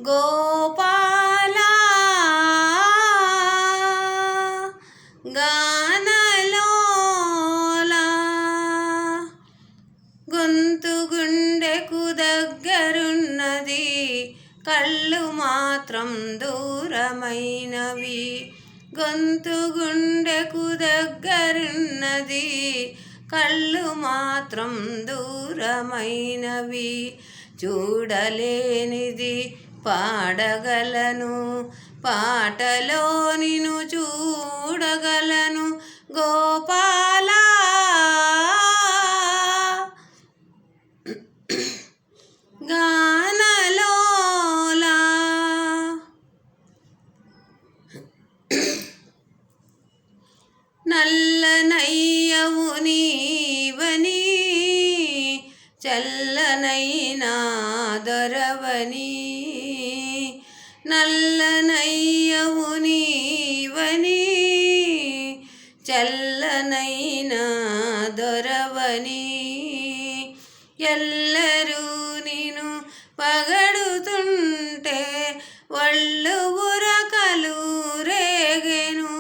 గోపాల గానలోలా గొంతు గుండెకు దగ్గరున్నది, కళ్ళు మాత్రం దూరమైనవి. గొంతు గుండెకు దగ్గరున్నది, కళ్ళు మాత్రం దూరమైనవి. చూడలేనిది పాడగలను, పాటలో నిన్ను చూడగలను. గోపాల గానలోలా నల్లనయ్యవు నీవని, చల్లనైనా దొరవని. నల్లనయ్యవు నీవని, చల్లనైనా దొరవని. ఎల్లరూ నిన్ను పగడుతుంటే ఒళ్ళు ఉరకలు రేగెను.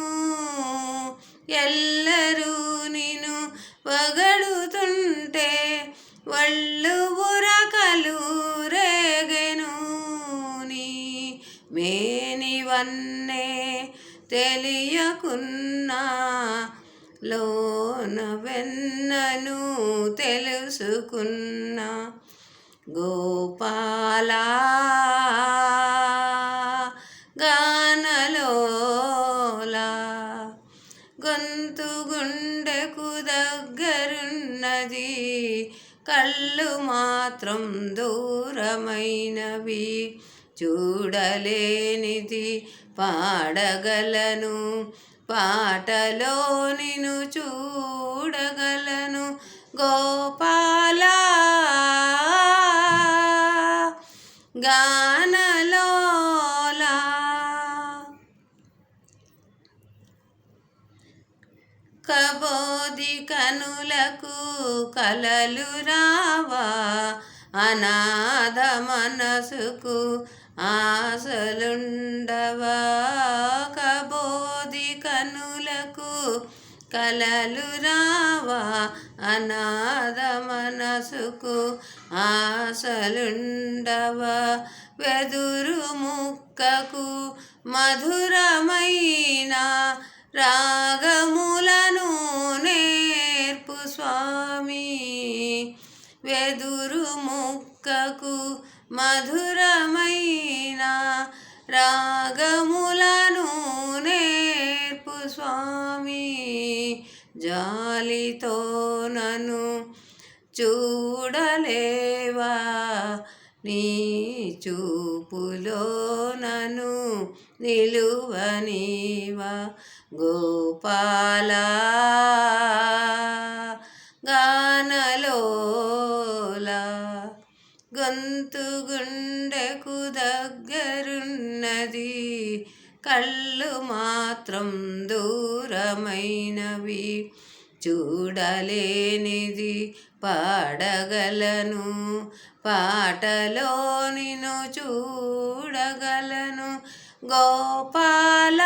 ఎల్లరూ నిన్ను పగడుతుంటే ఒళ్ళు ఉరకలు రేగెను. నీ మేనివన్నే తెలియకున్నా, లోన వెన్నను తెలుసుకున్నా. గోపాల గానలోలా గొంతు గుండెకు దగ్గరున్నది, కళ్ళు మాత్రం దూరమైనవి. చూడలేనిది పాడగలను, పాటలో నిన్ను చూడగలను. గోపాల గానలోలా కబోది కనులకు కలలు రావా, అనాథ మనసుకు ఆశలుండవా. కబోది కనులకు కలలు రావా, అనాథ మనసుకు ఆశలుండవా. వెదురు ముక్కకు మధురమైన రాగములను నేర్పు స్వామి. వెదురు ముక్కకు మధురమైన రాగములను నేర్పు స్వామి. జాలితో నన్ను చూడలేవా, నీ చూపులో నన్ను నిలువనీవా. గోపాల గానలోలా గొంతు గుండెకు దగ్గరున్నది, కళ్ళు మాత్రం దూరమైనవి. చూడలేనిది పాడగలను, పాటలో నిన్ను చూడగలను. గోపాల